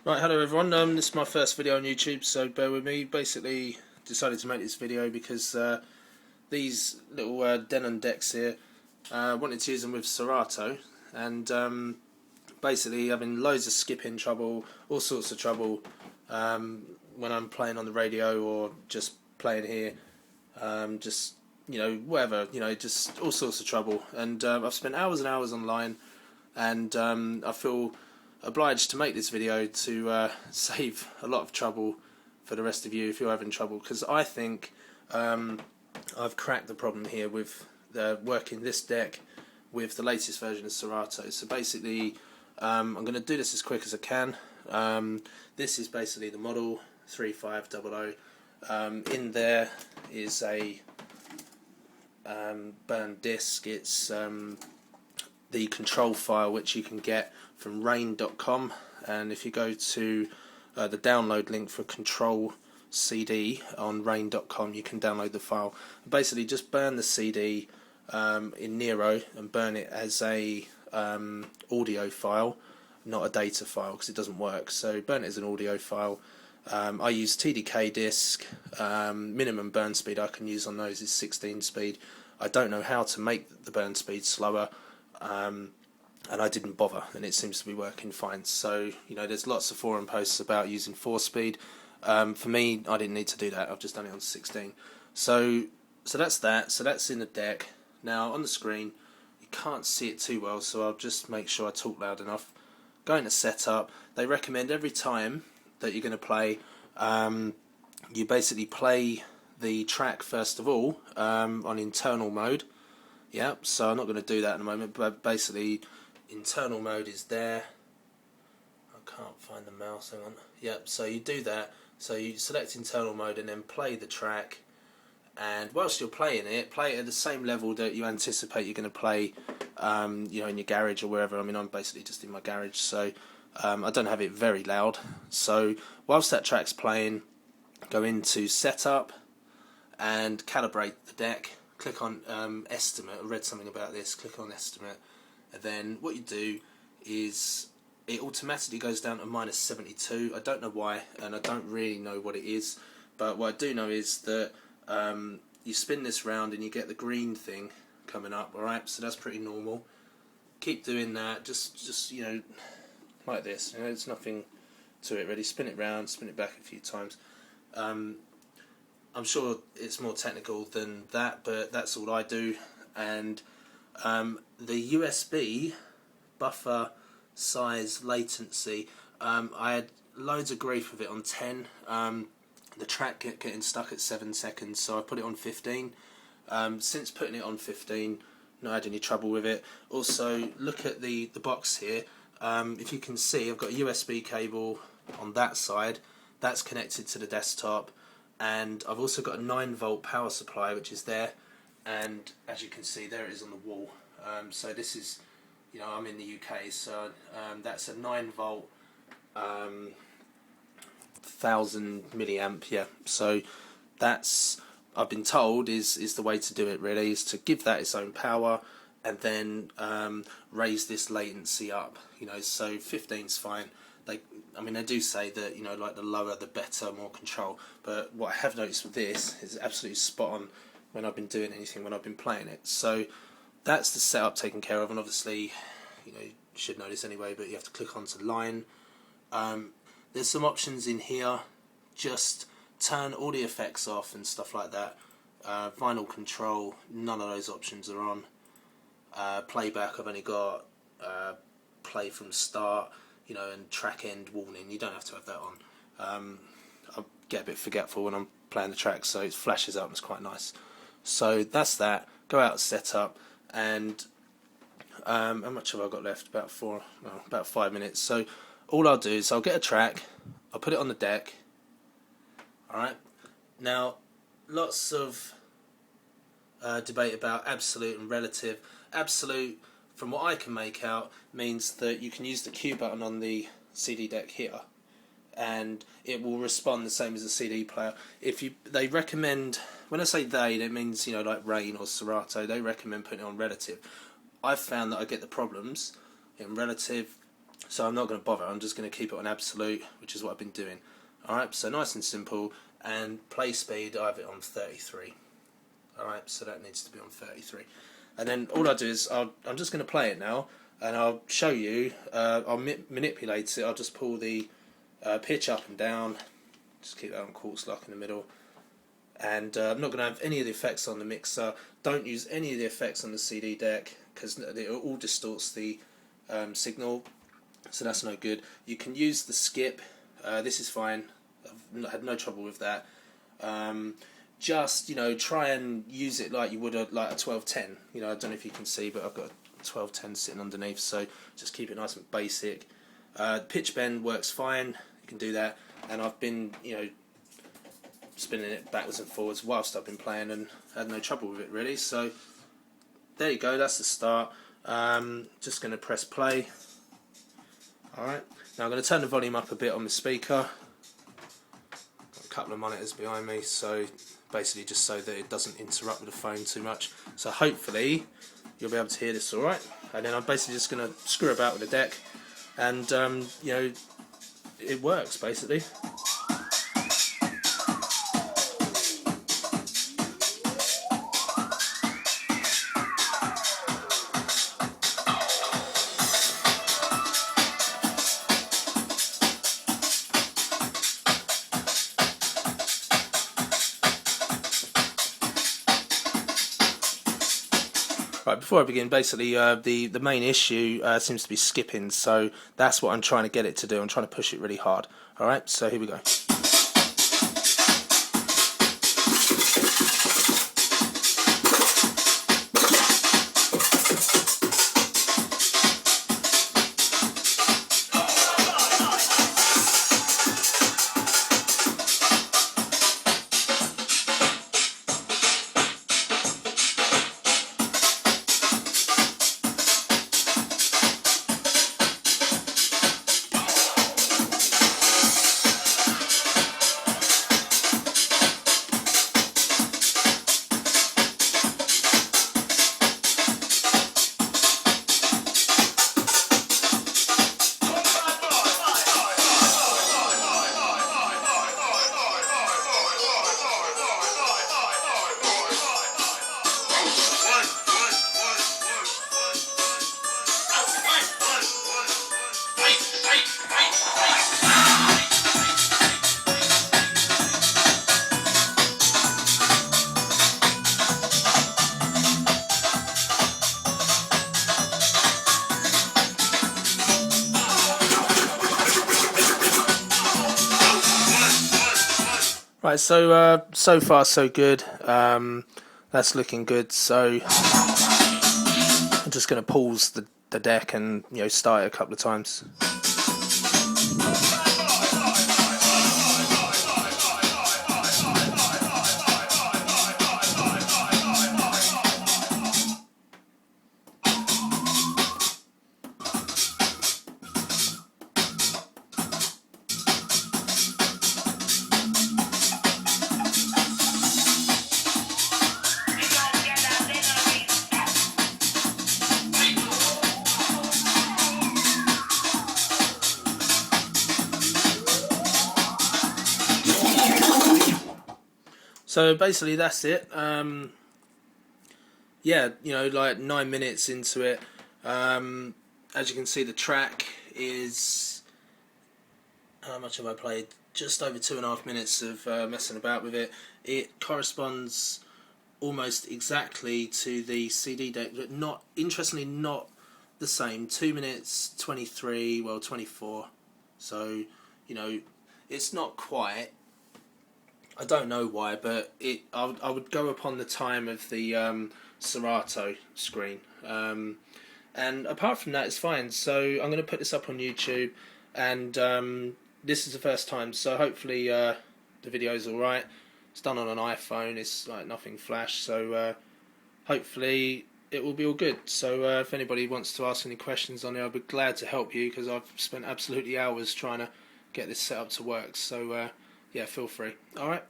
Right, hello everyone. This is my first video on YouTube, so bear with me. Basically, decided to make this video because these little Denon decks here, wanted to use them with Serato, and basically having loads of skipping trouble, all sorts of trouble when I'm playing on the radio or just playing here, just whatever, just all sorts of trouble. And I've spent hours and hours online, and I feel obliged to make this video to save a lot of trouble for the rest of you if you're having trouble, because I think I've cracked the problem here with working this deck with the latest version of Serato. So basically, I'm going to do this as quick as I can. This is basically the model 3500. In there is a burned disc. It's the control file, which you can get from rain.com, and if you go to the download link for control CD on rain.com, you can download the file. Basically just burn the CD in Nero and burn it as a audio file, not a data file, because it doesn't work. So burn it as an audio file. I use TDK disc. Minimum burn speed I can use on those is 16 speed. I don't know how to make the burn speed slower, and I didn't bother, and it seems to be working fine. So there's lots of forum posts about using 4-speed. For me, I didn't need to do that. I've just done it on 16. So that's that. So that's in the deck. Now on the screen you can't see it too well, so I'll just make sure I talk loud enough. Go into setup. They recommend every time that you're going to play, you basically play the track first of all on internal mode. Yep, so I'm not going to do that in a moment, but basically internal mode is there. I can't find the mouse, hang on. Yep, so you do that. So you select internal mode and then play the track, and whilst you're playing it, play it at the same level that you anticipate you're going to play in your garage or wherever. I mean, I'm basically just in my garage, so I don't have it very loud. So whilst that track's playing, go into setup and calibrate the deck. Click on estimate. I read something about this. Click on estimate, and then what you do is it automatically goes down to -72. I don't know why, and I don't really know what it is, but what I do know is that you spin this round and you get the green thing coming up. Alright, so that's pretty normal. Keep doing that, just like this. There's nothing to it really. Spin it round, spin it back a few times. I'm sure it's more technical than that, but that's all I do. And the USB buffer size latency, I had loads of grief with it on 10. The track getting stuck at 7 seconds, so I put it on 15. Since putting it on 15, not had any trouble with it. Also, look at the box here. If you can see, I've got a USB cable on that side. That's connected to the desktop. And I've also got a 9-volt power supply, which is there, and as you can see, there it is on the wall. So this is, I'm in the UK, so that's a 9-volt 1000 milliamp. Yeah, so that's, I've been told, is the way to do it. Really, is to give that its own power and then raise this latency up. So 15's fine. They do say that like the lower the better, more control. But what I have noticed with this is absolutely spot on when I've been doing anything, when I've been playing it. So that's the setup taken care of, and obviously you should know this anyway, but you have to click onto line. There's some options in here. Just turn all the effects off and stuff like that. Vinyl control, none of those options are on. Playback, I've only got play from start. And track end warning, you don't have to have that on. I get a bit forgetful when I'm playing the track, so it flashes up and it's quite nice. So that's that. Go out, setup, and how much have I got left? About 5 minutes. So all I'll do is I'll get a track, I'll put it on the deck. Alright, now lots of debate about absolute and relative. Absolute, from what I can make out, means that you can use the Q button on the CD deck here, and it will respond the same as a CD player. They recommend, when I say they, that means like Rain or Serato. They recommend putting it on relative. I've found that I get the problems in relative. so I'm not going to bother. I'm just going to keep it on absolute, which is what I've been doing. Alright, so nice and simple, and play speed I have it on 33. Alright, so that needs to be on 33. And then all I do is I'm just going to play it now, and I'll show you. I'll manipulate it. I'll just pull the pitch up and down, just keep that on quartz lock in the middle. And I'm not going to have any of the effects on the mixer. Don't use any of the effects on the CD deck, because it all distorts the signal, so that's no good. You can use the skip. This is fine. I've had no trouble with that. Just, you know, try and use it like you would like a 1210. You know, I don't know if you can see, but I've got a 1210 sitting underneath, so just keep it nice and basic. Pitch bend works fine. You can do that, and I've been, you know, spinning it backwards and forwards whilst I've been playing, and had no trouble with it really. So there you go, that's the start. Just going to press play. Alright, now I'm going to turn the volume up a bit on the speaker. Got a couple of monitors behind me, so basically just so that it doesn't interrupt with the phone too much. So hopefully you'll be able to hear this alright. And then I'm basically just going to screw about with the deck, and you know, it works basically. Right, before I begin, basically the main issue seems to be skipping, so that's what I'm trying to get it to do. I'm trying to push it really hard. Alright, so here we go. Right, so so far so good. That's looking good. So I'm just going to pause the deck and, you know, start it a couple of times. So basically that's it. Yeah, you know, like 9 minutes into it. As you can see, the track is, how much have I played? Just over 2.5 minutes of messing about with it. It corresponds almost exactly to the CD deck, but not, interestingly, not the same. 2 minutes 23, well 24. So, you know, it's not quite. I don't know why, but I would go upon the time of the Serato screen, and apart from that, it's fine. So I'm going to put this up on YouTube, and this is the first time, so hopefully the video is all right. It's done on an iPhone. It's like nothing flash, so hopefully it will be all good. So if anybody wants to ask any questions on it, I'll be glad to help you, because I've spent absolutely hours trying to get this set up to work. So yeah, feel free. Alright.